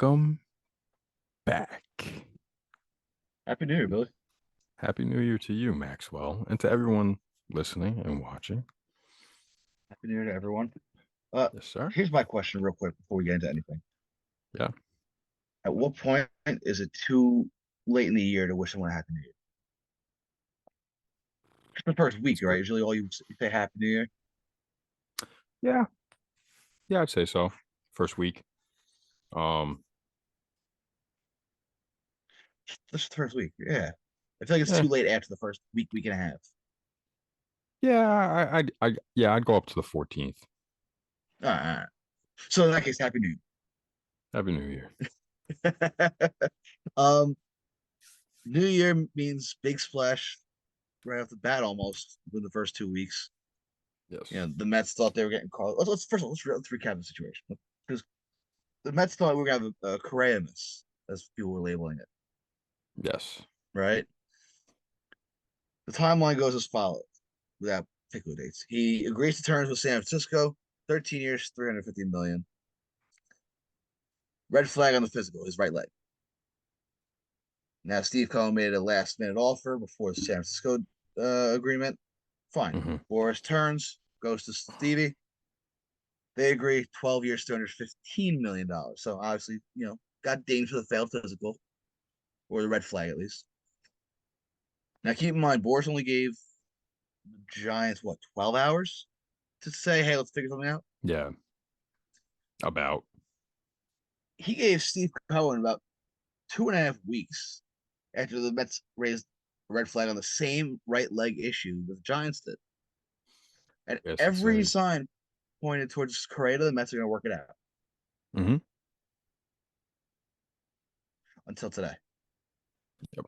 welcome back. Happy New Year, Billy. Happy New Year to you, Maxwell, and to everyone listening and watching. Happy New Year to everyone. Uh, Yes, sir. Here's my question, real quick, before we get into anything. Yeah. At what point is it too late in the year to wish someone a Happy New Year? It's the first week, It's right? good. Usually, you say Happy New Year. Yeah. Yeah, I'd say so. First week. Um, This is the first week. Yeah, I feel like it's yeah. too late after the first week and a half. Yeah, I'd go up to the 14th. All right. So in that case, Happy New Happy New Year. Year. um, New Year means big splash right off the bat, almost within the first 2 weeks. Yes. You know, the Mets thought they were getting called. Let's first of all, let's recap the situation because the Mets thought we were gonna have a CORREA miss, as people were labeling it, Yes. right? The timeline goes as follows without particular dates. He agrees to terms with San Francisco, 13 years, 350 million. Red flag on the physical, his right leg. Now Steve Cohen made a last minute offer before the San Francisco agreement. Fine. Hmm. Boris turns, goes to Stevie. They agree 12 years, $315 million. So obviously, got dinged for the failed physical, or the red flag at least. Now keep in mind, Boris only gave the Giants what 12 hours to say, "Hey, let's figure something out." Yeah. About. He gave Steve Cohen about 2.5 weeks after the Mets raised a red flag on the same right leg issue that the Giants did, and Yes, every insane. sign pointed towards Correa. The Mets are going to work it out Hmm. until today, Yep.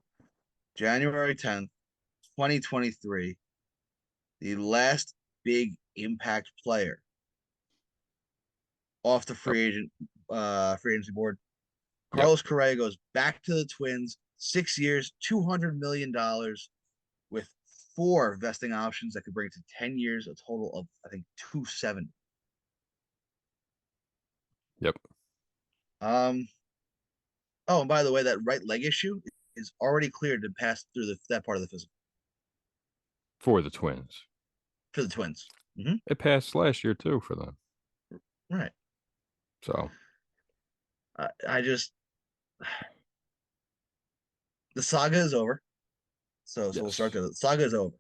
January 10th, 2023. The last big impact player off the Yep. free agency board. Yep. Carlos Correa goes back to the Twins, 6 years, $200 million, with four vesting options that could bring it to 10 years, a total of I think 270. Yep. Um. Oh, and by the way, that right leg issue is already cleared to pass through that part of the physical For the Twins. for the Twins. Hmm. It passed last year too for them. Right. So I just the saga is over. So we'll start yes, there. The saga is over.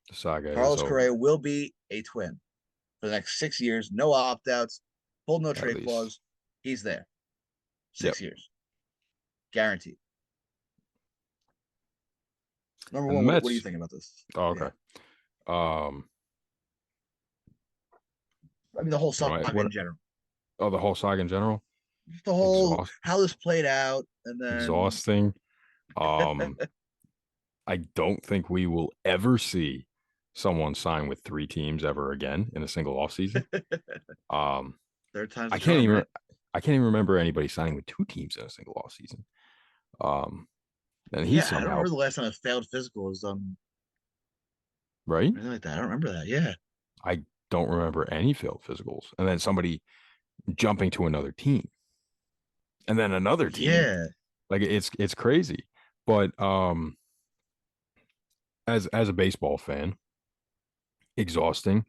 the saga is Carlos Correa over. will be a Twin for the next 6 years. No opt outs, full no At trade least. clause. He's there. Yep. 6 years, guaranteed. Number And the one, what do you Mets. think about this? Oh, Yeah, okay. Um, I mean the whole saga what? in general, Oh, the whole saga in general. just the whole Exhaust how this played out, and then exhausting. Um, I don't think we will ever see someone sign with three teams ever again in a single offseason. Um, third time's I the can't charm, even right? I can't even remember anybody signing with two teams in a single offseason. Um, and he Yeah, I don't somehow, remember the last time a failed physical was right? anything like that. I don't remember that. Yeah, I don't remember any failed physicals. And then somebody jumping to another team. And then another team. yeah. Like it's crazy. But as a baseball fan, exhausting,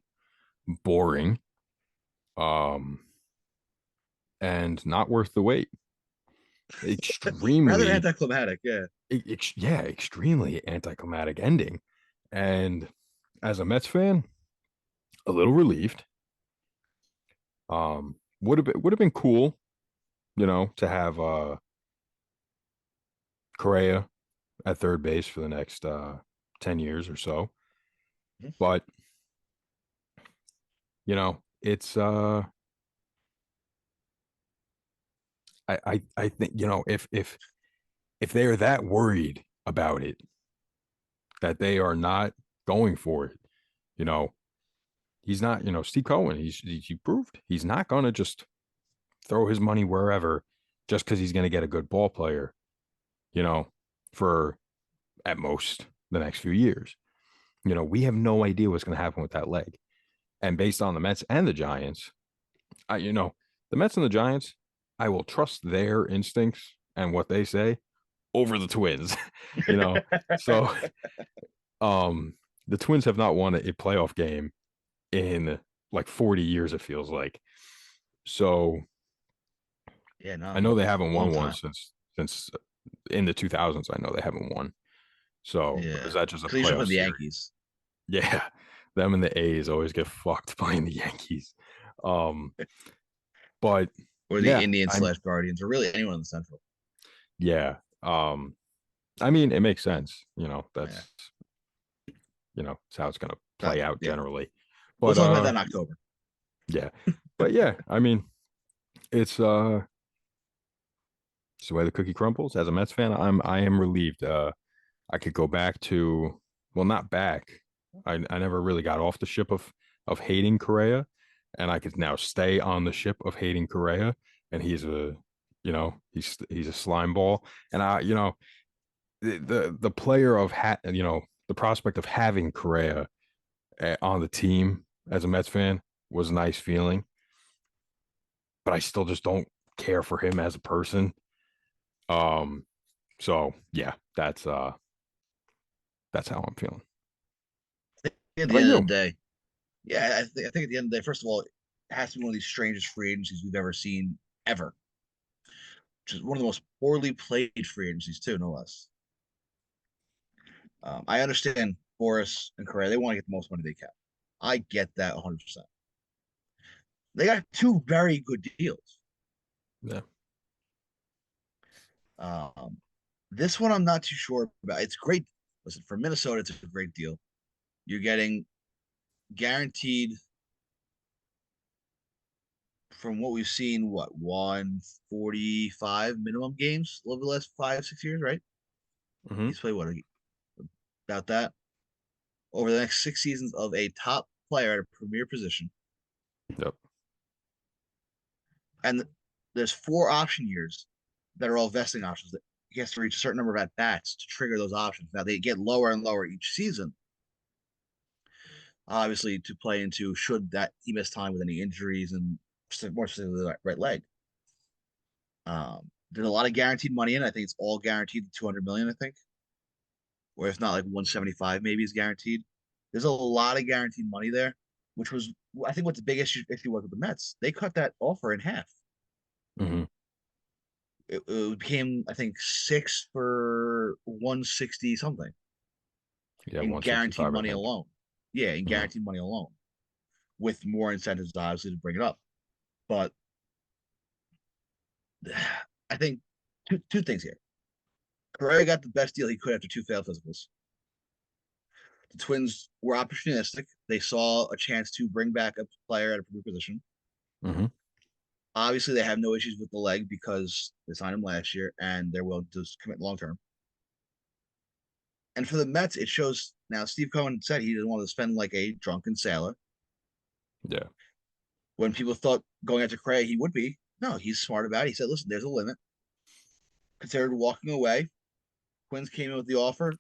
boring, um, and not worth the wait. Rather Extremely, anticlimactic. Yeah, yeah, extremely anticlimactic ending. And as a Mets fan, a little relieved. Would have been cool, to have Correa at third base for the next 10 years or so. But it's I think if they're that worried about it that they are not going for it, you know, he's not, Steve Cohen, he proved he's not gonna just throw his money wherever just because he's gonna get a good ball player, you know, for at most the next few years. We have no idea what's gonna happen with that leg. And based on the Mets and the Giants, the Mets and the Giants, I will trust their instincts and what they say over the Twins, you know. So um the Twins have not won a playoff game in like 40 years, it feels like. So Yeah, I no, know they haven't long won one time. since in the 2000s. I know they haven't won. So, or is Yeah, that just a because you should playoff play the series? Yankees Yeah, them and the A's always get fucked playing the Yankees. Um, but or the yeah, Indians I'm slash Guardians or really anyone in the Central. yeah. I mean, it makes sense. Yeah, It's how it's gonna play out yeah. generally. We'll But talk about that in October. yeah. But yeah, I mean, it's it's the way the cookie crumbles. As a Mets fan, I am relieved. I could go back to, well, not back. I never really got off the ship of hating Correa, and I could now stay on the ship of hating Correa. And he's a slime ball. And the player of the prospect of having Correa on the team as a Mets fan was a nice feeling, but I still just don't care for him as a person. Um, so yeah, that's how I'm feeling. At How the about end of you? the day, yeah, I think at the end of the day, first of all, it has to be one of these strangest free agencies we've ever seen ever. Which is one of the most poorly played free agencies too, no less. I understand Boris and Correa; they want to get the most money they can. I get that 100%. They got two very good deals. Yeah. Um, this one I'm not too sure about. It's great. Listen, for Minnesota, it's a great deal. You're getting guaranteed from what we've seen, what 145 minimum games over the last 5 6 years, right? Hmm. He's played what about that over the next 6 seasons of a top player at a premier position, Yep. and there's 4 option years that are all vesting options that he has to reach a certain number of at bats to trigger those options. Now they get lower and lower each season, obviously to play into should that he miss time with any injuries and more specifically the right leg. There's a lot of guaranteed money in. I think it's all guaranteed 200 million. I think, or if not, like 175 maybe is guaranteed. There's a lot of guaranteed money there, which was I think what the big issue was with the Mets. They cut that offer in half. Hmm. It became I think 6 for 160 something Yeah, in guaranteed 165, I money think. alone. Yeah, in Hmm. guaranteed money alone, with more incentives obviously to bring it up. But I think two things here. Correa got the best deal he could after 2 failed physicals. The Twins were opportunistic. They saw a chance to bring back a player at a premier position. Hmm. Obviously, they have no issues with the leg because they signed him last year and they're willing to commit long term. And for the Mets, it shows now. Steve Cohen said he didn't want to spend like a drunken sailor. Yeah. When people thought going after Correa he would be, no, he's smart about it. He said, "Listen, there's a limit." Considered walking away. Twins came in with the offer.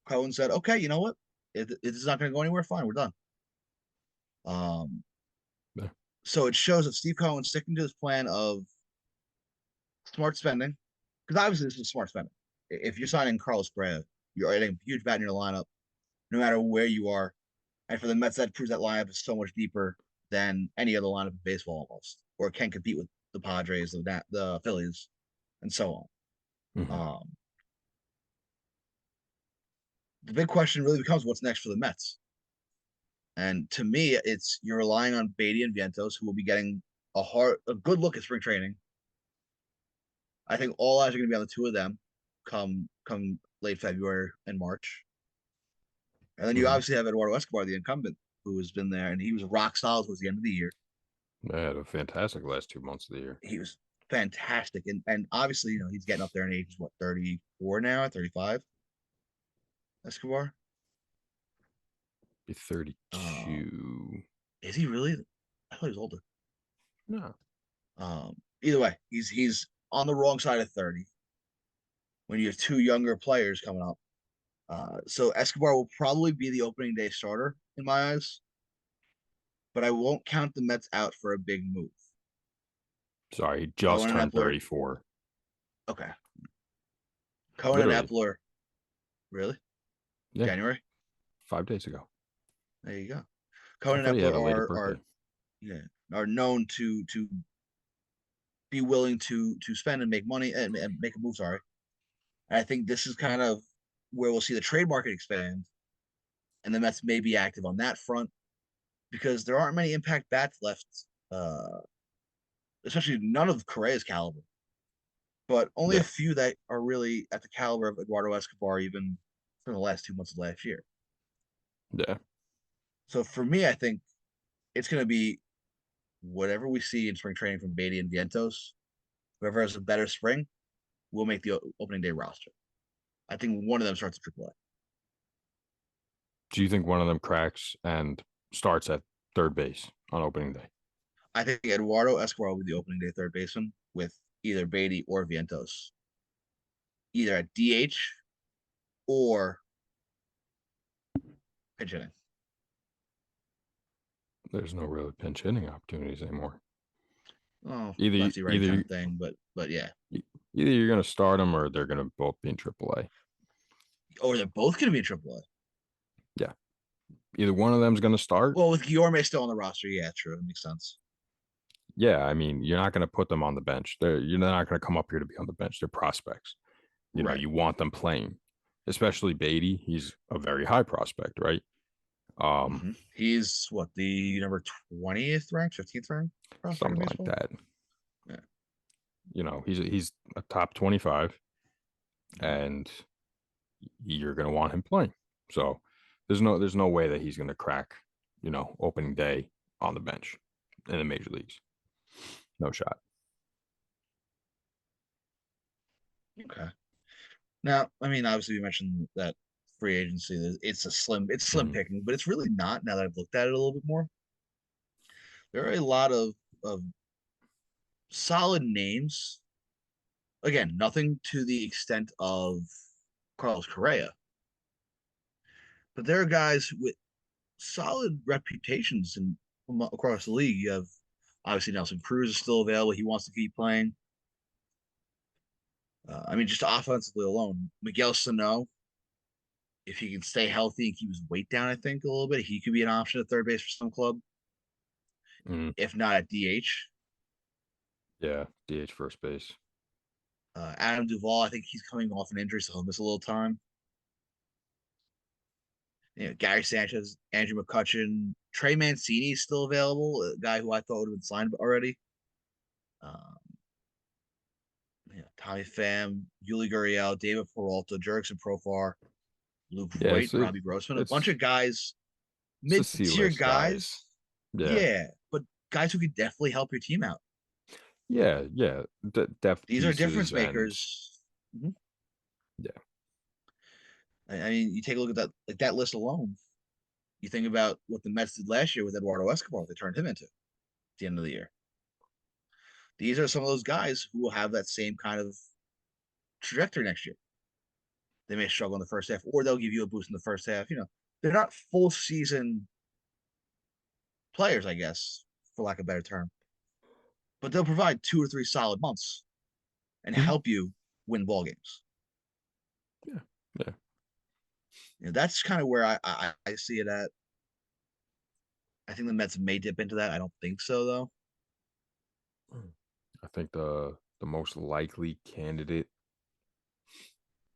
Cohen said, "Okay, you know what? It's not going to go anywhere. Fine, we're done." Um, Yeah. so it shows that Steve Cohen's sticking to his plan of smart spending, because obviously this is smart spending. If you're signing Carlos Correa, you're adding a huge bat in your lineup, no matter where you are. And for the Mets, that proves that lineup is so much deeper than any other lineup in baseball almost, or can compete with the Padres, the Phillies, and so Hmm. on. The big question really becomes what's next for the Mets. And to me, it's you're relying on Beatty and Vientos, who will be getting a good look at spring training. I think all eyes are going to be on the two of them come late February and March. And then you Hmm. obviously have Eduardo Escobar, the incumbent, who has been there, and he was rock solid towards the end of the year. They had a fantastic last 2 months of the year. He was fantastic, and obviously he's getting up there in age. He's what 34 now, 35. Escobar. Be Um, 32. is he really? I thought he was older. No. Either way, he's on the wrong side of 30 when you have two younger players coming up. So Escobar will probably be the opening day starter in my eyes, but I won't count the Mets out for a big move. Sorry, he just Cohen and turned Epler. 34. Okay. Cohen and Literally. Epler. Really? Yeah, January? 5 days ago. There you go. I Cohen thought and he had Epler a later are birthday. yeah are known to be willing to spend and make money and make a move. Sorry, and I think this is kind of where we'll see the trade market expand, and the Mets may be active on that front because there aren't many impact bats left, uh, especially none of Correa's caliber, but only a Yeah, few that are really at the caliber of Eduardo Escobar, even for the last 2 months of last year. yeah. So for me, I think it's going to be whatever we see in spring training from Beatty and Vientos. Whoever has a better spring will make the opening day roster. I think one of them starts at AAA. Do you think one of them cracks and starts at third base on opening day? I think Eduardo Escobar will be the opening day third baseman with either Beatty or Vientos, either at DH or pinch hitting. There's no real pinch hitting opportunities anymore. Oh, Either lefty righty kind either of thing, but yeah. either you're going to start them or they're going to both be in AAA. Or they're both going to be in AAA. Yeah, either one of them's going to start. Well, with Guillorme still on the roster, yeah, true, it makes sense. Yeah, I mean, you're not going to put them on the bench. You're not going to come up here to be on the bench. They're prospects. Right. You want them playing, especially Beatty. He's a very high prospect, right? Um, He's what, the number 20th ranked, 15th ranked prospect in Something like baseball. that. Yeah. He's a top 25, Mhm. and you're going to want him playing. So there's no way that he's going to crack, opening day on the bench in the major leagues. No shot. Okay. Now, I mean, obviously, you mentioned that free agency. It's slim Mhm. picking, but it's really not. Now that I've looked at it a little bit more, there are a lot of solid names. Again, nothing to the extent of Carlos Correa, but there are guys with solid reputations and across the league. You have obviously Nelson Cruz is still available. He wants to keep playing. I mean, just offensively alone, Miguel Sano, if he can stay healthy and keep his weight down, I think a little bit, he could be an option at third base for some club. Mhm. If not at DH. Yeah, DH first base. Adam Duvall, I think he's coming off an injury, so he'll miss a little time. Gary Sanchez, Andrew McCutcheon, Trey Mancini is still available, a guy who I thought would have been signed already. Um, Tommy Pham, Yuli Gurriel, David Peralta, Jurickson Profar, Luke Yeah, Voigt, Robbie Grossman, a bunch it's of guys, it's the mid C tier list guys. guys. Yeah, Yeah, but guys who could definitely help your team out. yeah. Depth These are pieces difference and makers. Mhm. yeah. I mean, you take a look at that, like that list alone. You think about what the Mets did last year with Eduardo Escobar, they turned him into at the end of the year. These are some of those guys who will have that same kind of trajectory next year. They may struggle in the first half, or they'll give you a boost in the first half. They're not full season players, I guess, for lack of a better term, but they'll provide 2 or 3 solid months and Mhm. help you win ball games. Yeah, yeah. That's kind of where I see it at. I think the Mets may dip into that. I don't think so though. I think the most likely candidate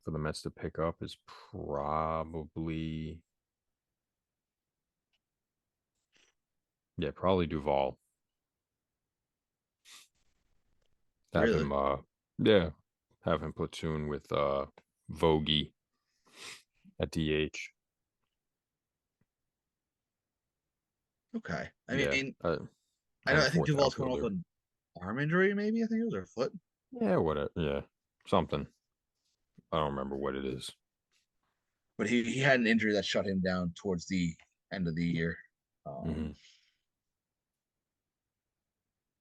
for the Mets to pick up is probably Duvall. Have Really? him yeah, have him platoon with Vogie at DH. Okay. I Yeah. mean, And a I think fourth Duvall's coming off outfielder. an arm injury, maybe. I think it was, or foot. Yeah, whatever. Yeah. Something. I don't remember what it is. But he had an injury that shut him down towards the end of the year. Um, Hmm.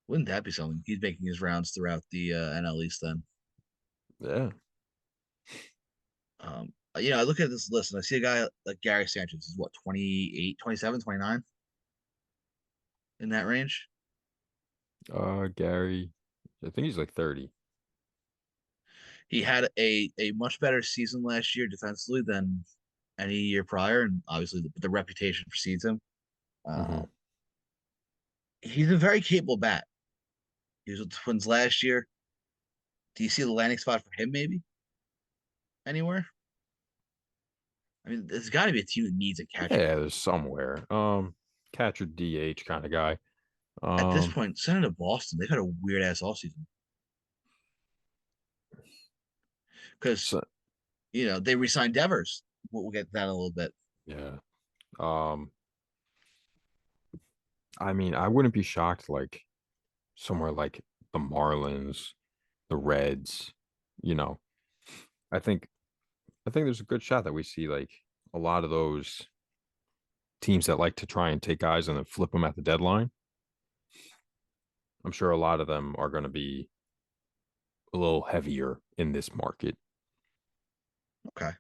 wouldn't that be something? He's making his rounds throughout the NL East then. Yeah. I look at this list and I see a guy like Gary Sanchez. He's what, 28, 27, 29 in that range? Gary. I think he's like 30. He had a much better season last year defensively than any year prior, and obviously the reputation precedes him. Uh, Hmm. he's a very capable bat. He was with the Twins last year. Do you see the landing spot for him maybe anywhere? I mean, there's got to be a team that needs a catcher. Yeah, there's somewhere. Catcher DH kind of guy. At this Um, point, send him to Boston. They've had a weird ass offseason because so, they re-signed Devers. We'll get to that in a little bit. yeah. Um, I mean, I wouldn't be shocked like somewhere like the Marlins, the Reds, you know. I think I think there's a good shot that we see like a lot of those teams that like to try and take guys and then flip them at the deadline. I'm sure a lot of them are going to be a little heavier in this market. Okay.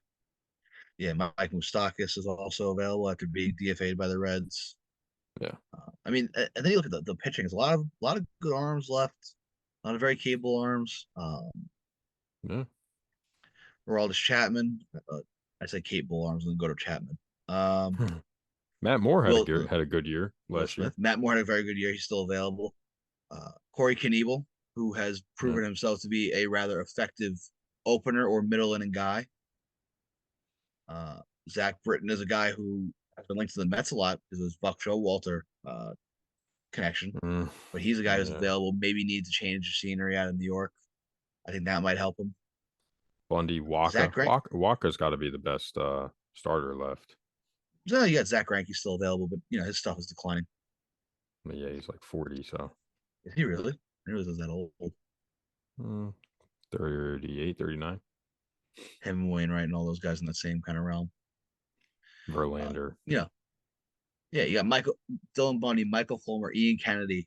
Yeah, Mike Moustakas is also available after being DFA'd by the Reds. Yeah. I mean, and then you look at the pitching. There's a lot of good arms left. A lot of very capable arms. Yeah. Aroldis Chapman. I say capable arms and then go to Chapman. Um, Matt Moore had a Will good had a good year Will last Smith. year. Matt Moore had a very good year. He's still available. Corey Knievel, who has Yeah. proven himself to be a rather effective opener or middle inning guy. Uh, Zach Britton is a guy who has been linked to the Mets a lot because of his Buck Showalter connection, Mm, but he's a guy who's yeah. available. Maybe needs to change the scenery out of New York. I think that might help him. Bundy, Zach Greinke. Waka's got to be the best starter left. So you got Zach Greinke still available, but his stuff is declining. I mean, yeah, he's like 40, so Is he really? I didn't realize he was that old. mm, 38, 39. Him and Wainwright and all those guys in that same kind of realm. Uh, Verlander. you know, yeah, you got Dylan Bundy, Michael Fulmer, Ian Kennedy,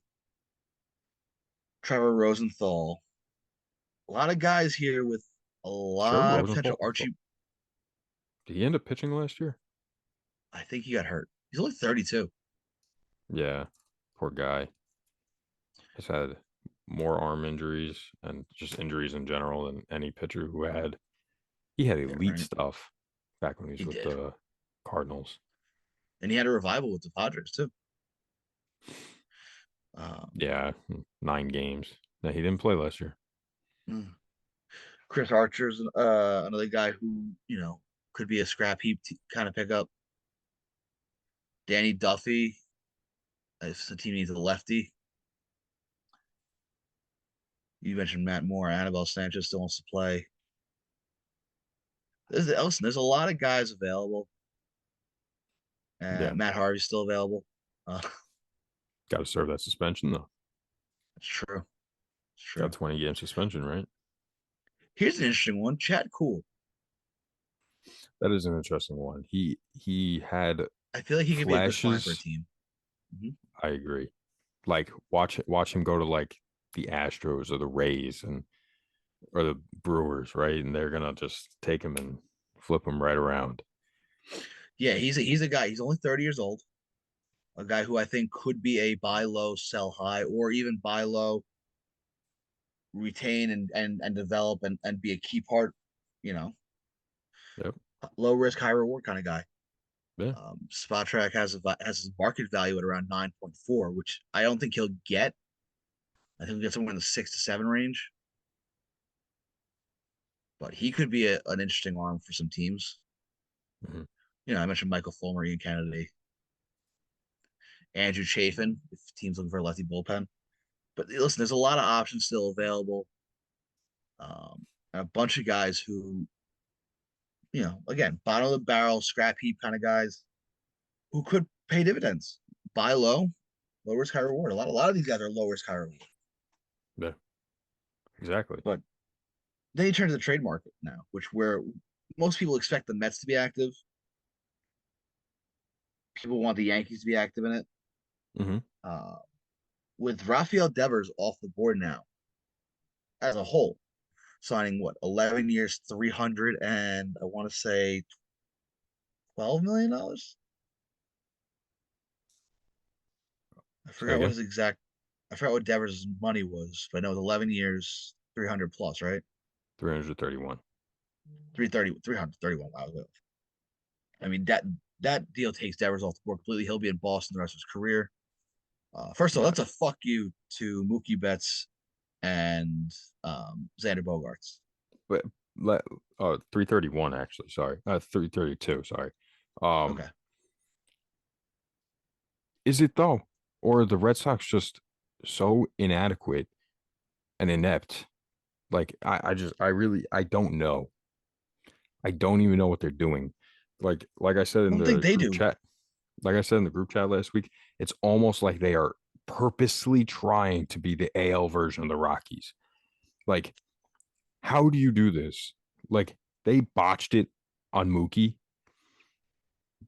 Trevor Rosenthal. A lot of guys here with a Trevor lot of potential. Rosenthal. Archie, Did he end up pitching last year? I think he got hurt. He's only 32. Yeah. Poor guy. Has had more arm injuries and just injuries in general than any pitcher who had. He had Yeah, elite right. stuff back when he was He with did. the Cardinals. And he had a revival with the Padres too. Um, Yeah, 9 games. No, he didn't play last year. hmm. Chris Archer's another guy who could be a scrap heap kind of pickup. Danny Duffy, if the team needs a lefty. You mentioned Matt Moore. Annabelle Sanchez still wants to play. There's a lot of guys available. Yeah, Matt Harvey's still available. Uh, got to serve that suspension though. that's true. It's Got true. 20-game suspension, right? Here's an interesting one. Chad Cool. That is an interesting one. He had I feel like he could be a good find for a flashes. team. Hmm. I agree. Like watch him go to like the Astros or the Rays and or the Brewers, right? And they're gonna just take him and flip him right around. Yeah, he's a guy. He's only 30 years old. A guy who I think could be a buy low, sell high, or even buy low, retain and develop and be a key part. You know, Yep. low risk, high reward kind of guy. Yeah. Spot Track has his market value at around 9.4, which I don't think he'll get. I think he'll get somewhere in the 6 to 7 range. But he could be an interesting arm for some teams. Mhm. I mentioned Michael Fulmer, Ian Kennedy, Andrew Chafin, if teams looking for a lefty bullpen. But listen, there's a lot of options still available. A bunch of guys who, again, bottom of the barrel, scrap heap kind of guys who could pay dividends. Buy low risk, high reward. A lot of these guys are low risk, high reward. Yeah. Exactly. But then you turn to the trade market now, where most people expect the Mets to be active. People want the Yankees to be active in it. Hmm. Uh, with Rafael Devers off the board now, as a whole, signing what 11 years, 300, and I want to say $12 million. I Say forgot what again. his exact. I forgot what Devers' money was, but I know it was 11 years, 300 plus, right? 331. 330, 331. Wow. I mean, that deal takes Devers off the board completely. He'll be in Boston the rest of his career. First of all, Yeah. that's a fuck you to Mookie Betts and Xander Bogaerts. But let 331 actually, sorry. 332, sorry. Um, Okay. is it though? Or are the Red Sox just so inadequate and inept? Like I don't know. I don't even know what they're doing. Like I said I in don't think the they group do. chat, like I said in the group chat last week, it's almost like they are purposely trying to be the AL version of the Rockies. Like, how do you do this? Like, they botched it on Mookie.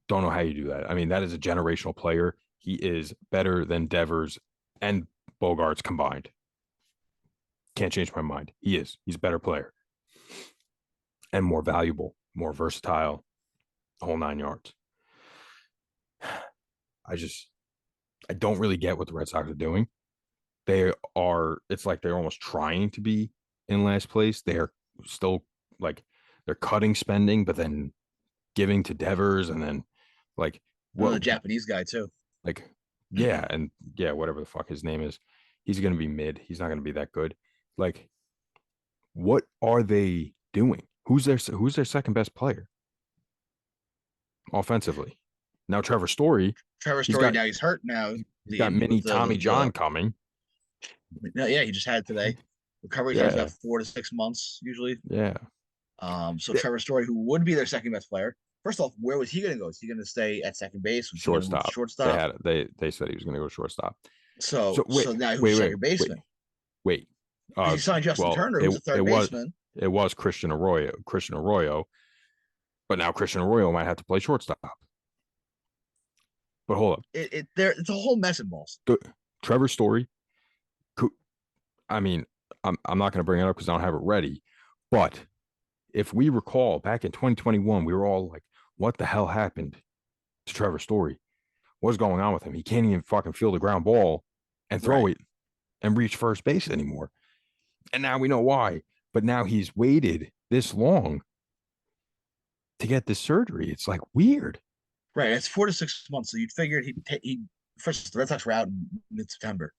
Don't know how you do that. I mean, that is a generational player. He is better than Devers and Bogarts combined. Can't change my mind. He is. He's a better player and more valuable, more versatile, the whole 9 yards. I just, I don't really get what the Red Sox are doing. They are, it's like they're almost trying to be in last place. They're still like, they're cutting spending, but then giving to Devers and then like, Another what, Japanese guy too. like, yeah. And yeah, whatever the fuck his name is, he's going to be mid. He's not going to be that good. Like, what are they doing? Who's their second best player offensively? Now Trevor Story, Trevor he's Story got now he's hurt now. he's The got mini with Tommy John coming. no, yeah, he just had it today. Recovery time's Yeah, about 4 to 6 months usually. yeah. So Trevor Story, who would be their second best player, first off, where was he going to go? Is he going to stay at second base? Was he going to move to Shortstop. They shortstop? had they said he was going to go shortstop. So So so wait, now who's wait, your wait, second wait, baseman? wait. Because you signed Justin Well, Turner, it who's a it third was baseman. it was Christian Arroyo, but now Christian Arroyo might have to play shortstop. But hold up, It's a whole mess in Boston. Trevor Story. I mean, I'm not going to bring it up because I don't have it ready. But if we recall, back in 2021, we were all like, "What the hell happened to Trevor Story? What's going on with him? He can't even fucking feel the ground ball and throw Right. it and reach first base anymore." And now we know why. But now he's waited this long to get this surgery. It's like weird, Right. It's 4 to 6 months. So you'd figured he first the Red Sox were out in mid September.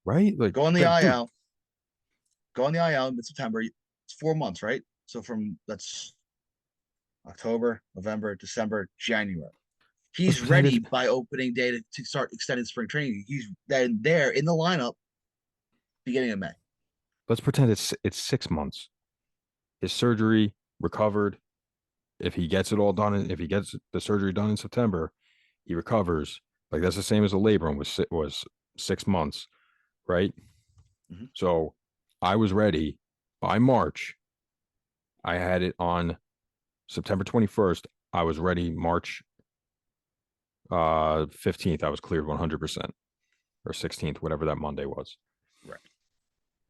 right? Like, Go on the but dude, IL. Go on the IL in mid September. It's 4 months, right? So from that's October, November, December, January. let's He's pretend ready it's by opening day to start extended spring training. He's then there in the lineup beginning of May. let's pretend it's 6 months. His surgery recovered. If he gets it all done, if he gets the surgery done in September, he recovers. Like that's the same as a labrum was 6 months, right? Mm-hmm. So I was ready by March. I had it on September 21st. I was ready March 15th. I was cleared 100% or 16th, whatever that Monday was. Right.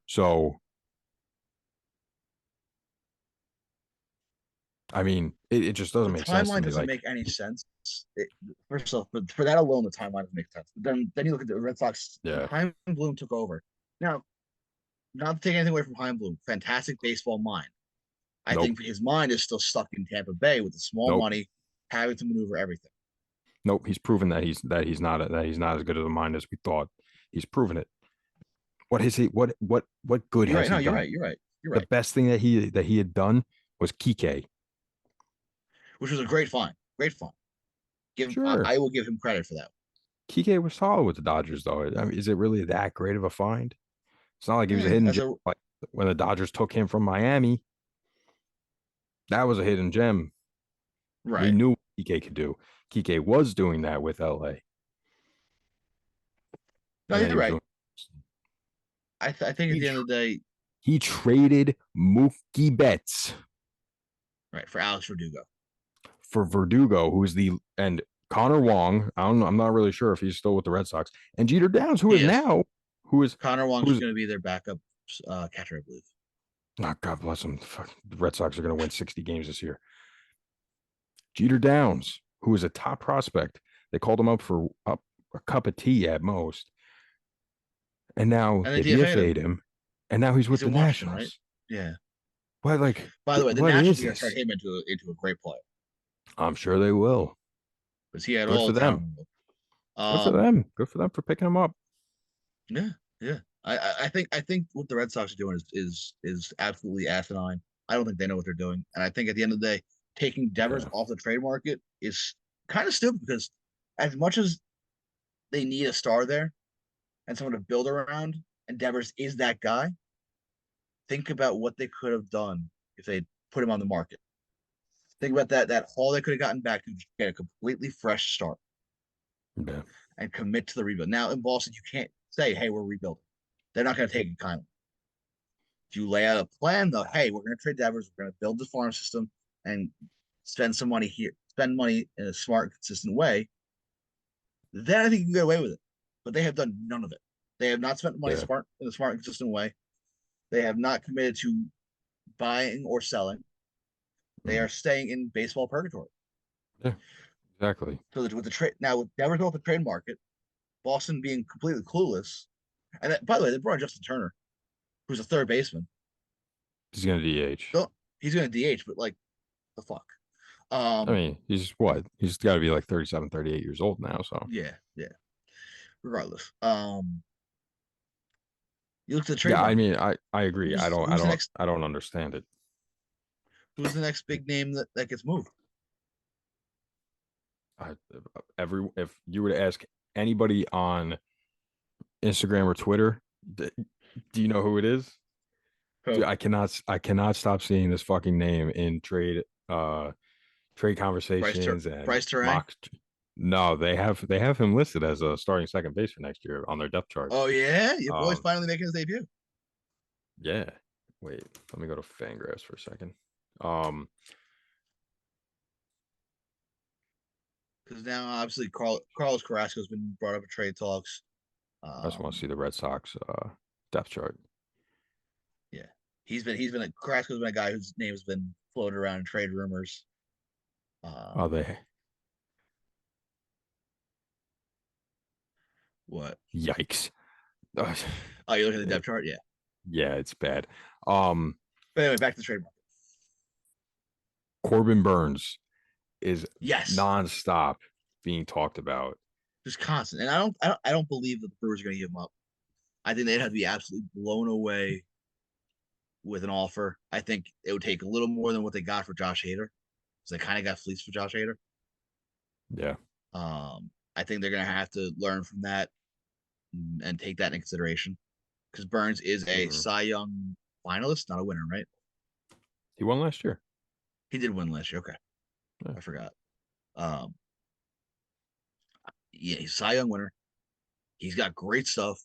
So I mean, it just doesn't The make sense to timeline me. doesn't Like, make any sense. First off, but for that alone, the timeline doesn't make sense. But then you look at the Red Sox when yeah, Chaim Bloom took over. Now, not taking anything away from Chaim Bloom, fantastic baseball mind. I nope, think his mind is still stuck in Tampa Bay with the small nope, money, having to maneuver everything. nope. He's proven that he's not as good of a mind as we thought. He's proven it. What has he? What good You're has right. No, he you're done? right. You're right. You're The right. best thing that he had done was Kike. Which was a great find. Great find. Sure, I will give him credit for that. Kike was solid with the Dodgers, though. I mean, is it really that great of a find? It's not like he was a hidden As gem. a Like when the Dodgers took him from Miami, that was a hidden gem. We right. knew what Kike could do. Kike was doing that with LA, No, and then you're he was right. doing. I think at He the end of the day, he traded Mookie Betts right, for Alex Verdugo. for Verdugo, who is the and Connor Wong. I don't know. I'm not really sure if he's still with the Red Sox, and Jeter Downs, who He is is. now who is Connor Wong's who's going to be their backup catcher, I believe. oh, God bless him. Fuck, the Red Sox are going to win 60 games this year. Jeter Downs, who is a top prospect. They called him up for a cup of tea at most. and now And they they DFA'd DFA'd him. him, and now he's with He's the in Washington, right? Nationals. Yeah. What like By the way, the what Nationals is are going to turn this? him into a great player I'm sure they will. because he had Good all for the talent them. in the world. Good for them. Good for them for picking him up. Yeah, yeah. I think what the Red Sox are doing is absolutely asinine. I don't think they know what they're doing, and I think at the end of the day, taking Devers Yeah, off the trade market is kind of stupid because as much as they need a star there and someone to build around, and Devers is that guy. Think about what they could have done if they put him on the market. Think about that haul they could have gotten back to get a completely fresh start yeah, and commit to the rebuild. Now in Boston, you can't say, "Hey, we're rebuilding." They're not going to take it kindly. If you lay out a plan, though, hey, we're going to trade Devers, we're going to build the farm system and spend some money here, spend money in a smart, consistent way, then I think you can get away with it. But they have done none of it. They have not spent money yeah. smart in a smart, consistent way. They have not committed to buying or selling. They Mm, are staying in baseball purgatory. yeah, exactly. So that with the trade now, with Devers off the trade market, Boston being completely clueless, and that, by the way, they brought in Justin Turner, who's a third baseman. He's gonna DH. So he's going to DH, but like the fuck. I Um, mean, he's what? He's got to be like 37, 38 years old now. So yeah, yeah. Regardless, you look at the trade yeah, I market. mean, I agree. Who's the next I don't understand it. who's the next big name that gets moved? I, if you were to ask anybody on Instagram or Twitter, do you know who it is? Dude, Who? I cannot stop seeing this fucking name in trade conversations and Bryce Terang? mock. No, they have him listed as a starting second baseman next year on their depth chart. Oh yeah, your boy's Um, finally making his debut. yeah. Wait, let me go to Fangraphs for a second. Um, Because now obviously Carlos Carrasco's been brought up in trade talks. I just want to see Um, the Red Sox depth chart. yeah, he's been Carrasco's been a guy whose name has been floated around in trade rumors. Oh, Um, they what? yikes. Oh, you look at the It- depth chart, yeah. yeah, it's bad. Um, But anyway, back to the trade market. Corbin Burns is Yes, nonstop being talked about. just constant, and I don't believe that the Brewers are going to give him up. I think they'd have to be absolutely blown away with an offer. I think it would take a little more than what they got for Josh Hader, because they kind of got fleeced for Josh Hader. Yeah. I think they're going to have to learn from that and take that into consideration because Burns is a Mhm. Cy Young finalist, not a winner, right? He won last year. He did win last year. Okay, Yeah. I forgot. Um, yeah, he's Cy Young winner. He's got great stuff,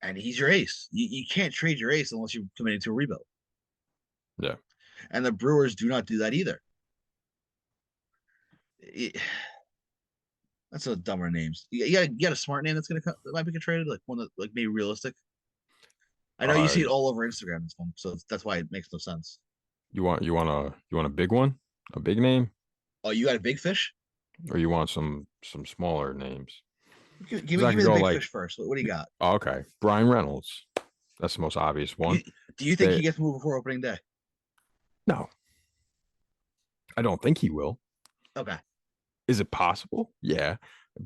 and he's your ace. You can't trade your ace unless you're committed to a rebuild. Yeah. And the Brewers do not do that either. It, that's a dumber names. You got a smart name that might be traded, like one that like maybe realistic. I know you Uh, see it all over Instagram this one, so that's why it makes no sense. you want a big one, a big name, Oh, you got a big fish? or you want some smaller names? Give Because me I give me could the go big like, fish first. What do you got? oh, okay, Brian Reynolds. That's the most obvious one. You, do you think They he gets moved before opening day? no, I don't think he will. Okay. Is it possible? Yeah,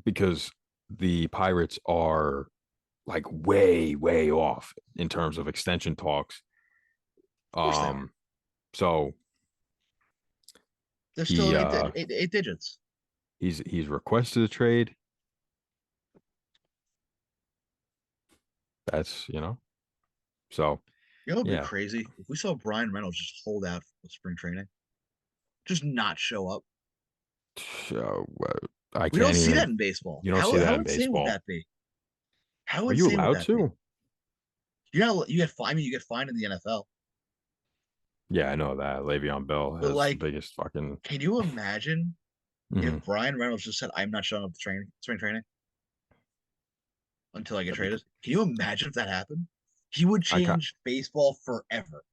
because the Pirates are like way off in terms of extension talks. Of course they are. Um, so They're still he in eight digits. he's requested a trade. That's so You know, it'd be yeah. crazy if we saw Brian Reynolds just hold out for spring training, just not show up. So I We don't can't see even. that in baseball. You don't see How that in insane would baseball. that be? How Are you insane would allowed that be? to? You know, you get fined. I mean, you get fined in the NFL, Yeah, I know that Le'Veon Bell but has the like, biggest fucking. can you imagine if Mhm. Brian Reynolds just said, "I'm not showing up to spring training until I get That'd be. traded"? Can you imagine if that happened? He would I ca change baseball forever.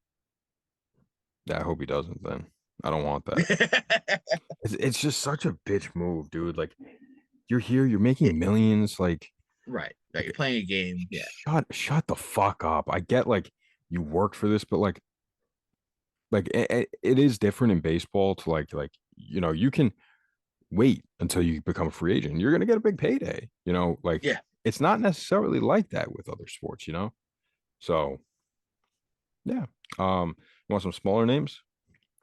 Yeah, I hope he doesn't. Then I don't want that. It's just such a bitch move, dude. Like you're here, you're making it, millions. Like Right. Right. You're playing a game. Yeah. Shut the fuck up. I get like you worked for this, but like it is different in baseball to like you can wait until you become a free agent. You're gonna get a big payday. Like Yeah. it's not necessarily like that with other sports. So yeah. You want some smaller names?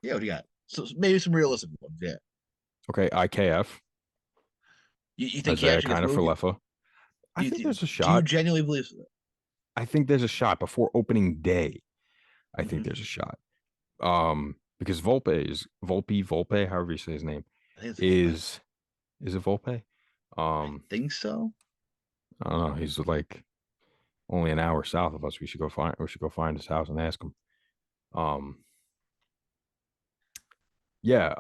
Yeah. What do you got? So maybe some realistic ones. Yeah. Okay, IKF, You think he Isaiah actually gets kind of for moved? Leffa. I Do you think there's a do you shot. genuinely believe so? I think there's a shot before opening day. I think Mm-hmm. there's a shot. Because Volpe, however you say his name, I think it's Volpe. is is it Volpe? I Um, think so. I don't know. He's like only an hour south of us. We should go find his house and ask him. Um, yeah.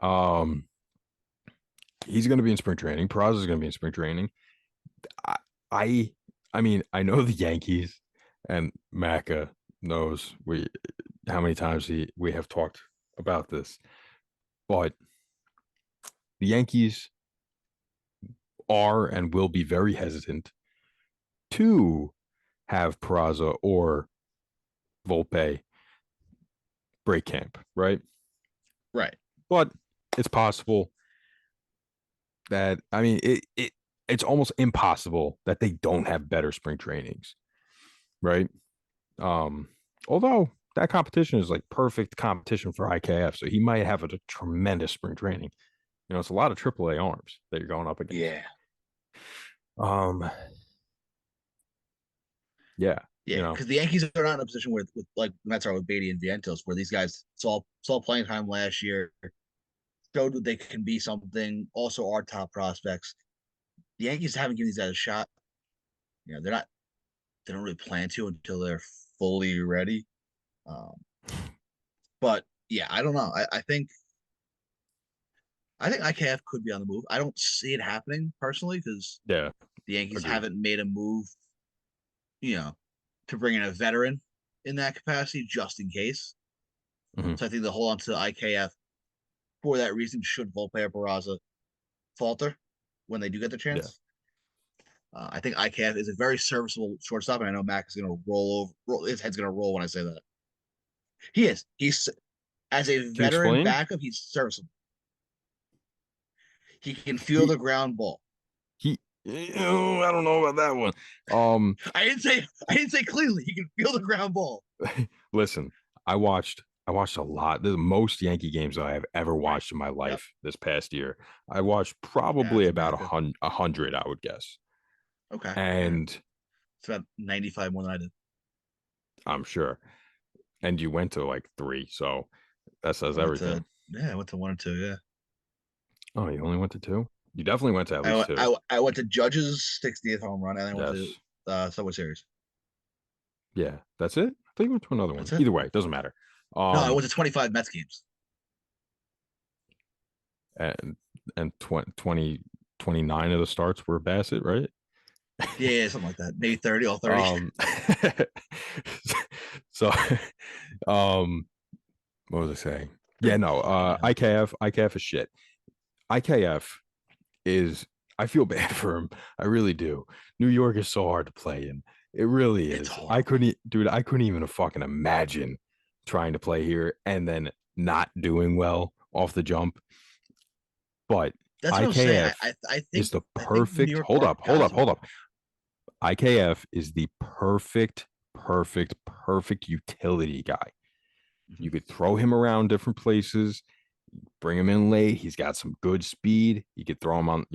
He's gonna be in spring training. Praz is gonna be in spring training. I I I mean, I know the Yankees and Maca knows we how many times we have talked about this, but the Yankees are and will be very hesitant to have Peraza or Volpe break camp, right? Right. But it's possible that it's almost impossible that they don't have better spring trainings, right? Um, Although that competition is like perfect competition for IKF, so he might have a tremendous spring training. It's a lot of AAA arms that you're going up against. Yeah. Um, yeah, Yeah. Because the Yankees are not in a position where with like the Mets are with Beatty and Vientos, where these guys saw playing time last year, showed that they can be something. Also, are top prospects. The Yankees haven't given these guys a shot. They're not. They don't really plan to until they're fully ready. Um, but yeah, I don't know. I think IKF could be on the move. I don't see it happening personally because yeah, the Yankees agreed. haven't made a move, you know, to bring in a veteran in that capacity just in case. Mhm. So I think they'll hold on to IKF for that reason. Should Volpe or Barraza falter when they do get the Yeah, chance, I think IKF is a very serviceable shortstop, and I know Mac is going to his head's going to roll when I say that. He is. He's as a can you veteran explain? backup, he's serviceable. He can feel He the ground ball. I don't know about that one. Um, I didn't say cleanly. He can feel the ground ball. Listen, I watched a lot. The most Yankee games I have ever Right. watched in my Yep. life this past year. I watched Yeah, probably it's about America. a hundred, I would guess. Okay. All right. And It's about 95 more than I did. I'm sure. And you went to like three, so that says I went everything. to I went to one or two. Yeah. Oh, you only went to two? You definitely went to at least two. I went to Judge's 60th home run, and then I went to Yes. Subway Series. Yeah. That's it? I think you went to another one. That's it. Either way, it doesn't matter. No, I Um went to 25 Mets games. and and 29 of the starts were Bassett, right? Yeah, yeah, something like that. Maybe 30, all 30. Um so um what was I saying? Yeah, no, Yeah. IKF is shit. IKF is I feel bad for him. I really do. New York is so hard to play in. It really It's is. horrible. Dude, I couldn't even fucking imagine trying to play here and then not doing well off the jump. But That's what I'm saying. IKF is the I think the New perfect York market got to hold him. up. IKF is the perfect utility guy. Mhm. You could throw him around different places, bring him in late. He's got some good speed. You could throw him on,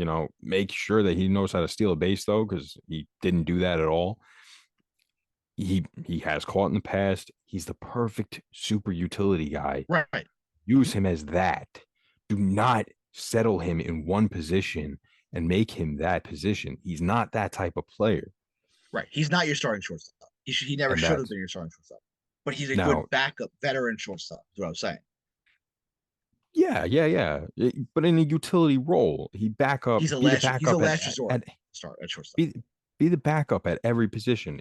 make sure that he knows how to steal a base though, because he didn't do that at all. He has caught in the past. He's the perfect super utility guy. Right. Use him as that. Do not settle him in one position and make him that position. He's not that type of player. Right. He's not your starting shortstop. He never And should have that's been your starting shortstop. But he's a now, good backup veteran shortstop, is what I'm saying. yeah. But in a utility role, be the He's a backup last resort at start at shortstop. be be the backup at every position.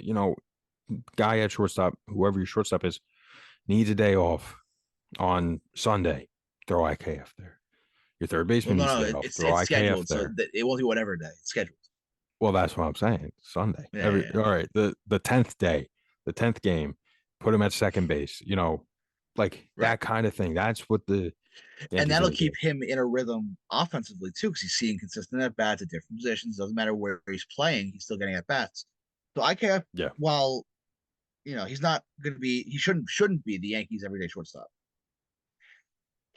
Guy at shortstop, whoever your shortstop is, needs a day off on Sunday. Throw IKF there. Your third Well, baseman no, needs a no, day off. it's Throw it's IKF scheduled, so there. that it won't be whatever day. It's scheduled. Well, that's what I'm saying. Sunday. Yeah, Every yeah, all yeah. right. The 10th day, the 10th game, put him at second base. Like Right. that kind of thing. That's what the And Yankees that'll need to keep do. him in a rhythm offensively too, because he's seeing consistent at bats at different positions. Doesn't matter where he's playing, he's still getting at bats. So I care. Yeah. While he's not going to be, he shouldn't be the Yankees' everyday shortstop.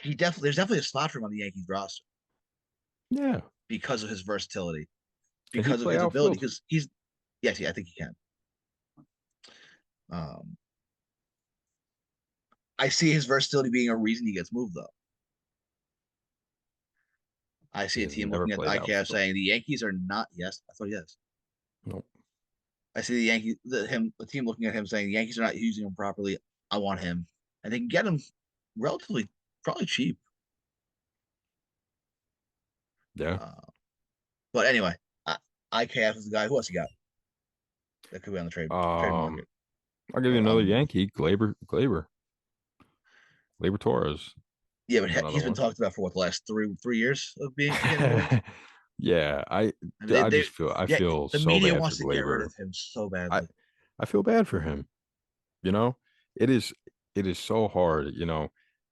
There's definitely a slot for him on the Yankees roster Yeah. because of his versatility, Can he because of play his ability. outfield? Because he's yes, yeah, I think he can. Um, I see his versatility being a reason he gets moved, though. I He see a has team never looking at the played IKF outfield. saying the Yankees are not. Yes, I thought yes. Nope. I see the Yankees, the team looking at him saying the Yankees are not using him properly. I want him, and they can get him relatively, probably cheap. Yeah. Uh, but anyway, IKF is the guy. Who else you got that could be on the trade Um, market I'll give you or on another the move? Yankee, Glaber Torres. Yeah, Is but another he's been one. talked about for what the last 3 years of being getting moved. Yeah, I mean, I just feel I yeah, feel the so media bad for wants to get rid Glaber. of him so I badly. I feel bad for him. You know, it is so hard.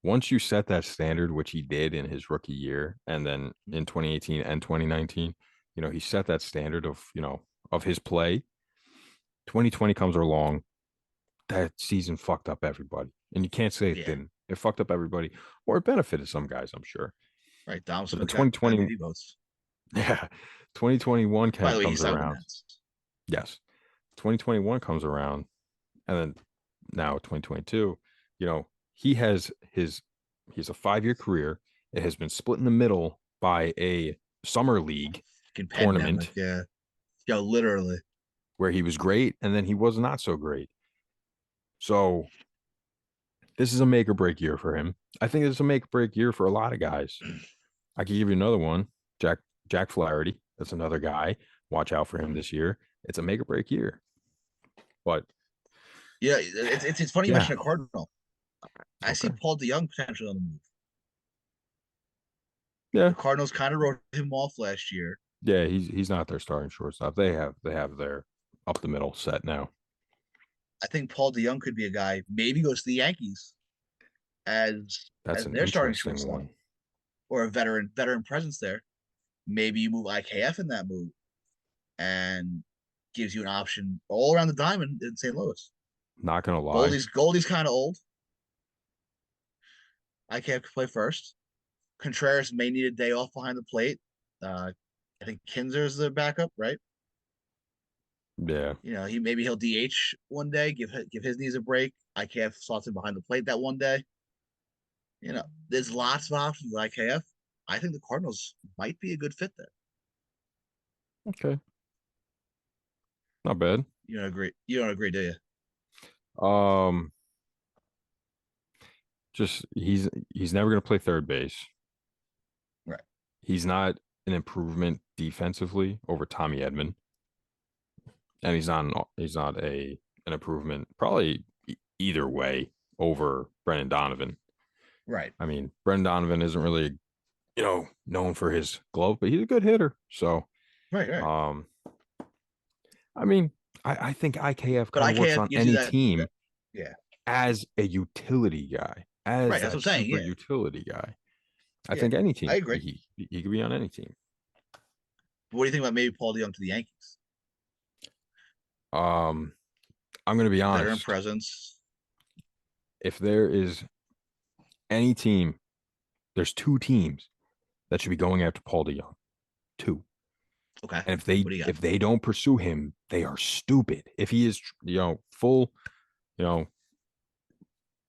Once you set that standard, which he did in his rookie year, and then in 2018 and 2019, he set that standard of of his play. 2020 comes along, that season fucked up everybody, and you can't say it Yeah, didn't. It fucked up everybody, or it benefited some guys, I'm sure. right. Dom But then Smith got 2020, MVP votes. yeah, 2021 By the way, comes he's out with the around. Nets. Yes, 2021 comes around, and then now 2022, you know, he has his he's a 5-year career. It has been split in the middle by a summer league Fucking pandemic. tournament Yeah, yo, literally. where he was great and then he was not so great. So this is a make or break year for him. I think it's a make or break year for a lot of guys. I could give you another one, Jack Flaherty. That's another guy. Watch out for him this year. It's a make or break year. But Yeah, it's funny you yeah, mentioned a Cardinal. I see okay, Paul DeYoung potentially on the move. yeah, The Cardinals kind of wrote him off last year. yeah. He's not their starting shortstop. They have their up the middle set now. I think Paul DeYoung could be a guy. Maybe goes to the Yankees That's as an their starting interesting shortstop one. or a veteran presence there. Maybe you move IKF in that move and gives you an option all around the diamond in St. Louis. Not gonna lie. Goldie's kind of old. IKF could play first. Contreras may need a day off behind the plate. Uh, I think Kinzer's the backup, right? Yeah, He'll DH one day, give his knees a break. IKF slots him behind the plate that one day. There's lots of options with IKF. I think the Cardinals might be a good fit there. okay, not bad. You don't agree? You don't agree, do you? Um, just he's never gonna play third base. Right. He's not an improvement defensively over Tommy Edman, and he's not an improvement probably either way over Brendan Donovan. Right. I mean, Brendan Donovan isn't really known for his glove, but he's a good hitter. So, Right. Right. um, I mean, I think IKF But kind of works IKF on gives you any that. team Yeah. as a utility guy, as Right. That's what that I'm saying. super Yeah. utility guy. I Yeah. think any I team agree. he could be on any team. But what do you think about maybe Paul DeYoung to the Yankees? Um, I'm going to be Veteran honest. presence. If there is any team, there's two teams that should be going after Paul DeYoung. Two. Okay. And What do you got? if they don't pursue him, they are stupid. If he is full, you know,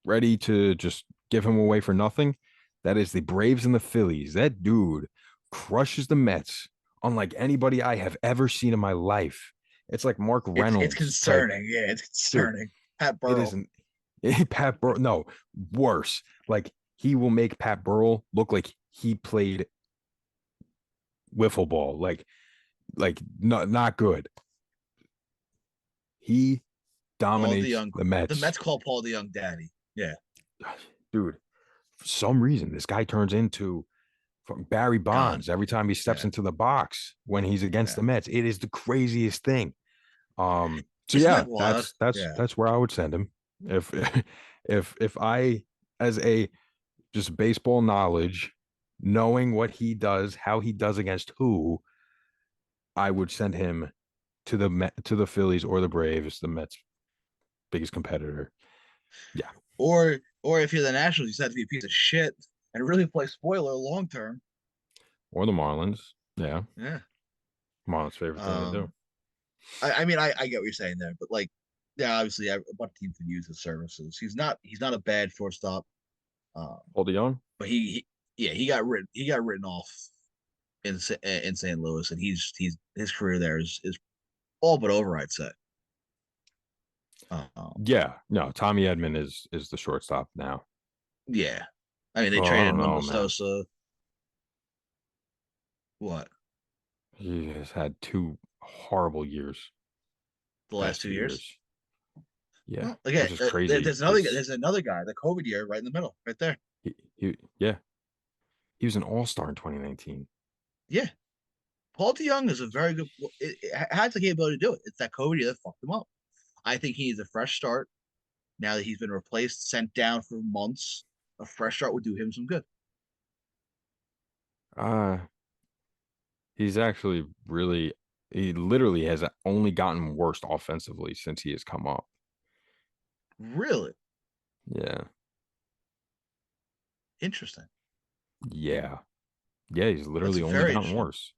ready to just give him away for nothing, that is the Braves and the Phillies. That dude crushes the Mets unlike anybody I have ever seen in my life. It's like Mark It's Reynolds type. concerning. Yeah, it's Dude, concerning. Pat it Burrell. isn't. Pat Burrell, no, worse. Like he will make Pat Burrell look like he played wiffle ball. Like not good. He Paul dominates DeYoung. the The Mets. Mets call Paul DeYoung daddy. Yeah. Dude, for some reason, this guy turns into From Barry Gone. Bonds, every time he steps Yeah. into the box when he's against Yeah. the Mets, it is the craziest thing. So Isn't yeah, that wild? Yeah. that's where I would send him. If if I, as a just baseball knowledge, knowing what he does, how he does against who, I would send him to to the Phillies or the Braves, the Mets' biggest competitor. Yeah, Or if you're the Nationals, you just have to be a piece of shit and really play spoiler long term. or the Marlins. Yeah, Yeah. Marlins' favorite thing to do. Um. I mean, I get what you're saying there, but like, yeah, obviously, a bunch of teams can use his services. He's not a bad shortstop. Um. Hold young. But yeah, he got written off in St. Louis, and he's his career there is all but over, I'd say. Um. Yeah, no, Tommy Edman is the shortstop now. Yeah. I mean, they Oh, I traded don't know, Mundo man. Sosa. What? He has had two horrible years, The last past two two years? years. Yeah, Well, again, which is crazy there's because another guy, the COVID year, right in the middle, right there. yeah, he was an all-star in 2019. Yeah, Paul DeYoung is a very good. It has the capability to do it. It's that COVID year that fucked him up. I think he needs a fresh start now that he's been replaced, sent down for months. A fresh start would do him some good. Uh, he's actually really, he literally has only gotten worse offensively since he has come up. Really Yeah, interesting. yeah, yeah. He's That's literally only very gotten interesting. worse.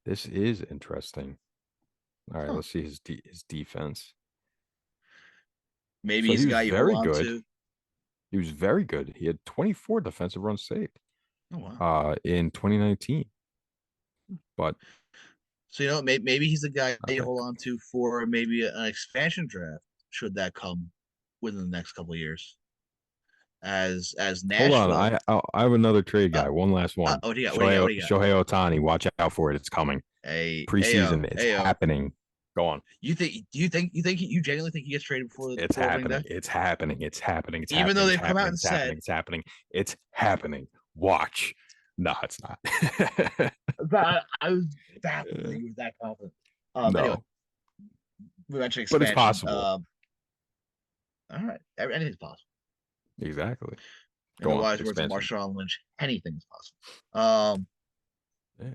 This is interesting. All right, Huh. let's see his defense. Maybe So he's he a was guy you hold very on good. to. He was very good. He had 24 defensive runs saved Oh wow. in 2019. But So maybe he's a guy not you that hold good. on to for maybe an expansion draft should that come within the next couple of years. As Hold on, Nashville. I have another trade Uh, guy. One last one. what do you got? What do you got? What do you got? Shohei Otani. Watch out for it. It's coming. Ayo, Preseason. It's ayo. happening. Go on. You genuinely think he gets traded It's before opening happening. day? It's happening. It's happening. It's Even though happening. It's they've come out happening. and It's happening. said It's happening. It's happening. Watch. No, it's not. that I was baffled that he was that confident. Anyway, No, we mentioned but it's expansion. possible. All right, anything's possible. Exactly. In Go the on. wise words of Expansion. Marshawn Lynch, anything is possible. Yeah.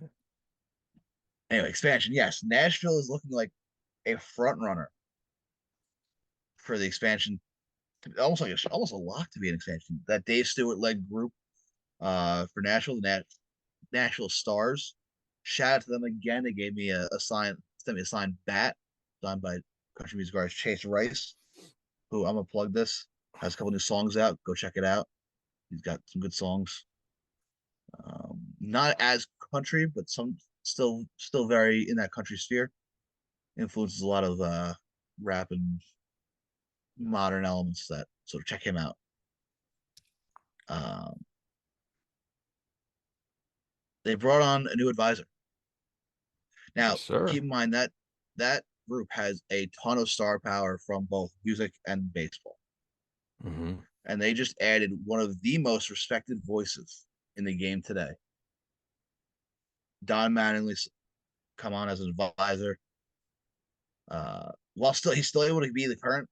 Anyway, expansion. Yes, Nashville is looking like a front runner for the expansion. Almost a lock to be an expansion. That Dave Stewart led group for Nashville, the Nashville Stars. Shout out to them again. They gave me a sign, sent me a signed bat signed by country music artist Chase Rice, who I'm gonna plug this. Has a couple new songs out. Go check it out. He's got some good songs. Not as country, but some still very in that country sphere. Influences a lot of rap and modern elements that. So check him out. Um, they brought on a new advisor. Now, Yes, sir. keep in mind that that group has a ton of star power from both music and baseball. Hmm. And they just added one of the most respected voices in the game today. Don Mattingly's come on as an advisor. While he's still able to be the current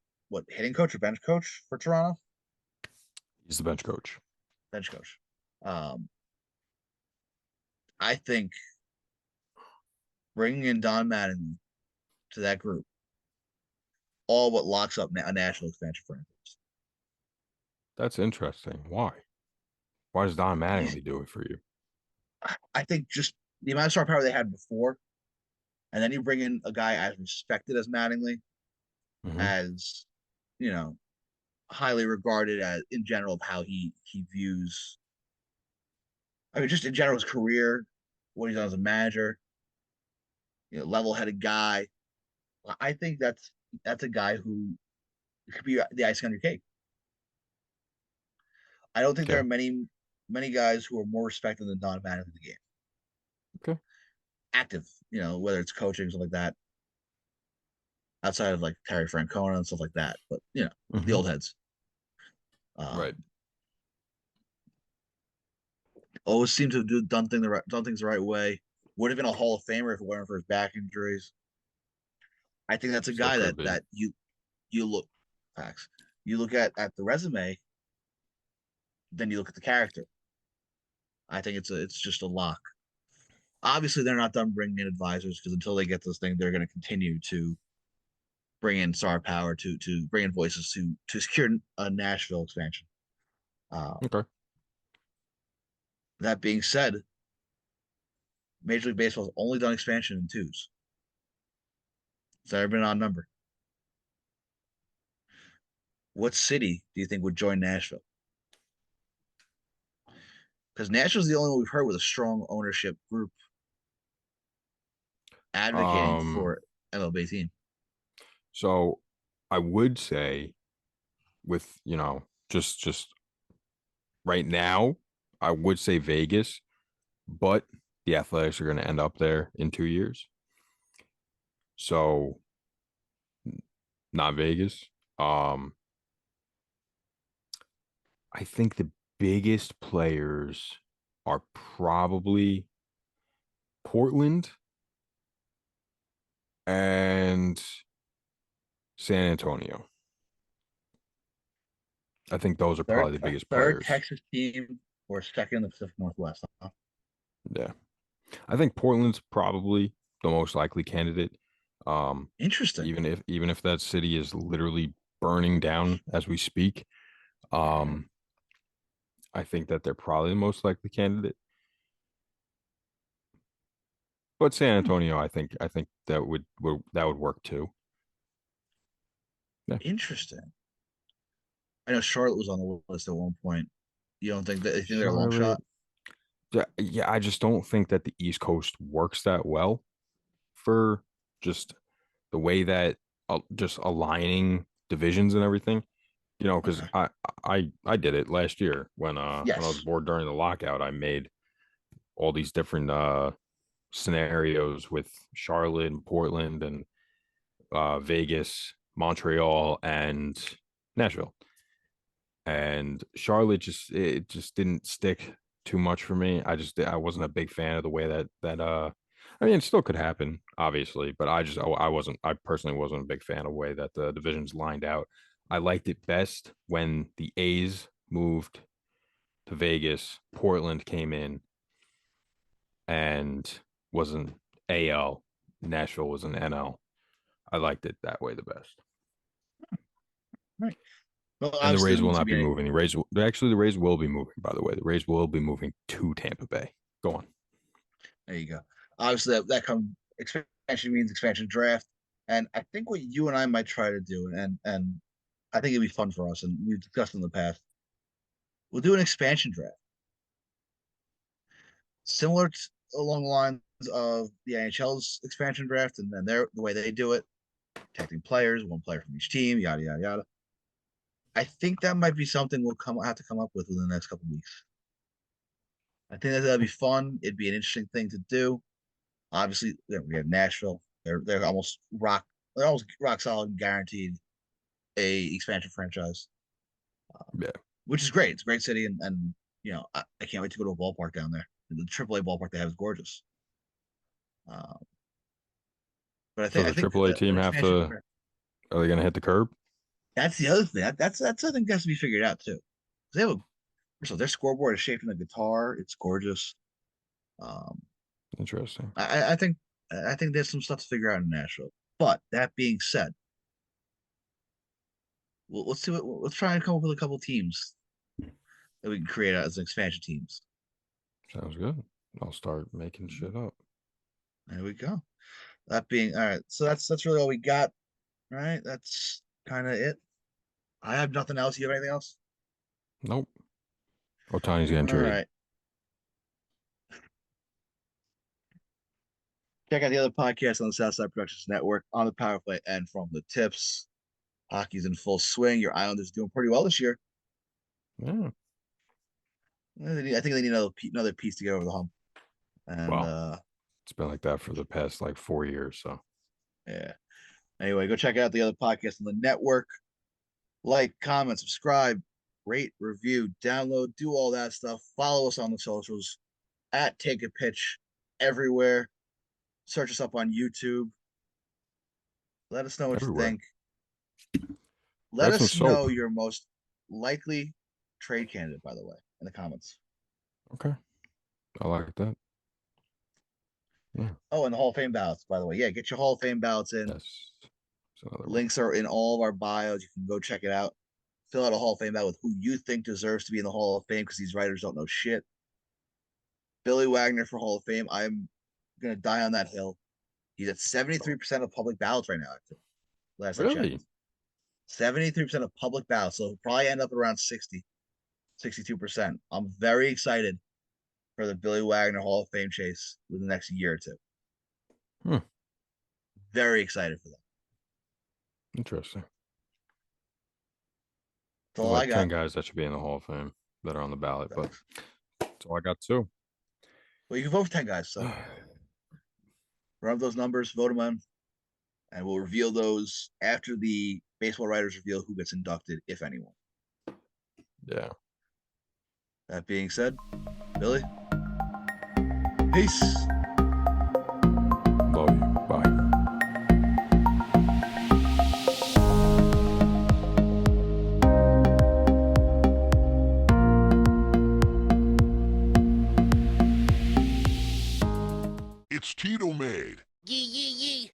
hitting coach or bench coach for Toronto, He's the bench coach. bench coach. Um, I think bringing in Don Mattingly to that group all but locks up a national expansion franchise. That's interesting. Why? Why does Don He's, Mattingly do it for you? I think just the amount of star power they had before, and then you bring in a guy as respected as Mattingly, Hmm. as you know, highly regarded as in general of how he views. I mean, just in general his career, what he's done as a manager, level-headed guy. I think that's a guy who could be the icing on your cake. I don't think there Okay. are many guys who are more respected than Don Madden in the game. Okay. Active, whether it's coaching something like that, outside of like Terry Francona and stuff like that. But the Hmm. old heads. Right. Um, Always seemed to have done things the right way. Would have been a Hall of Famer if it weren't for his back injuries. I think that's a Still guy could that be. you look facts. You look at the resume, then you look at the character. I think it's just a lock. Obviously, they're not done bringing in advisors because until they get this thing, they're going to continue to bring in star power to bring in voices to secure a Nashville expansion. Uh, Okay. that being said, Major League Baseball has only done expansion in twos. It's never been an odd number. What city do you think would join Nashville? Because Nashville's the only one we've heard with a strong ownership group advocating Um, for MLB team. so I would say with, just right now, I would say Vegas, but the Athletics are going to end up there in 2 years. So not Vegas. Um, I think the biggest players are probably Portland and San Antonio. I think those are probably the biggest Third players. Texas team or second in the Pacific Northwest. Huh? Yeah. I think Portland's probably the most likely candidate. Um, Interesting. even if that city is literally burning down as we speak, um, I think that they're probably the most likely candidate. But San Hmm. Antonio, I think that would work too. Yeah. Interesting. I know Charlotte was on the list at one point. You don't think that you think they're a long Charlotte. shot? Yeah, I just don't think that the East Coast works that well for just the way that just aligning divisions and everything. Because Okay. I did it last year when I was Yes. bored during the lockout. I made all these different scenarios with Charlotte and Portland and Vegas, Montreal, and Nashville. And Charlotte just didn't stick too much for me. I wasn't a big fan of the way that I mean it still could happen, obviously, but I personally wasn't a big fan of the way that the divisions lined out. I liked it best when the A's moved to Vegas, Portland came in and was an AL, Nashville was an NL. I liked it that way the best. Right. Well, And the obviously Rays there will needs to not be be any. moving. The Rays will be moving, by the way. The Rays will be moving to Tampa Bay. Go on. There you go. Obviously that comes expansion means expansion draft. And I think what you and I might try to do, and I think it'd be fun for us, and we've discussed in the past, we'll do an expansion draft. Similar to, along the lines of the NHL's expansion draft and then the way they do it, protecting players, one player from each team, yada yada yada. I think that might be something we'll come have to come up with within the next couple of weeks. I think that'd be fun. It'd be an interesting thing to do. Obviously, we have Nashville. They're almost rock solid and guaranteed a expansion franchise, Yeah. which is great. It's a great city, and I can't wait to go to a ballpark down there. The AAA ballpark they have is gorgeous. Uh, but So I the think AAA the team have expansion to, are they going to hit the curb? that's the other thing. That's I think has to be figured out too. They have so their scoreboard is shaped in a guitar. It's gorgeous. Um, Interesting. I think I think there's some stuff to figure out in Nashville. But that being said, let's see let's try and come up with a couple teams that we can create as expansion teams. Sounds good. I'll start making shit up. There we go. That being all right. So that's really all we got. All right. That's kind of it. I have nothing else. You have anything else? Nope. Otani's getting All traded. right. Check out the other podcasts on the Southside Productions Network on the Power Play and from the tips. Hockey's in full swing. Your Islanders doing pretty well this year. Yeah. I think they need another piece to get over the hump. And Well, it's been like that for the past like 4 years. So yeah. Anyway, go check out the other podcasts on the network. Like, comment, subscribe, rate, review, download, do all that stuff. Follow us on the socials at Take a Pitch everywhere. Search us up on YouTube. Let us know what you Everywhere. think. Let Grab some us know soap. your most likely trade candidate, by the way, in the comments. Okay. I like that. Yeah. Oh, and the Hall of Fame ballots, by the way. Yeah, get your Hall of Fame ballots in. Yes. It's another one. Links are in all of our bios. You can go check it out. Fill out a Hall of Fame ballot with who you think deserves to be in the Hall of Fame because these writers don't know shit. Billy Wagner for Hall of Fame. I'm gonna die on that hill. He's at 73% of public ballots right now. Actually, last I Really? checked, 73% of public ballots. So he'll probably end up around 62%. I'm very excited for the Billy Wagner Hall of Fame chase within the next year or two. Hmm. Very excited for that. Interesting. That's There's all I like 10 got. guys that should be in the Hall of Fame that are on the ballot, but Thanks. that's all I got too. Well, you can vote for 10 guys. So run up those numbers, vote them on, and we'll reveal those after the baseball writers reveal who gets inducted, if anyone. Yeah. That being said, Billy, peace. Love you. Bye. It's Tito made. Yee yee yee.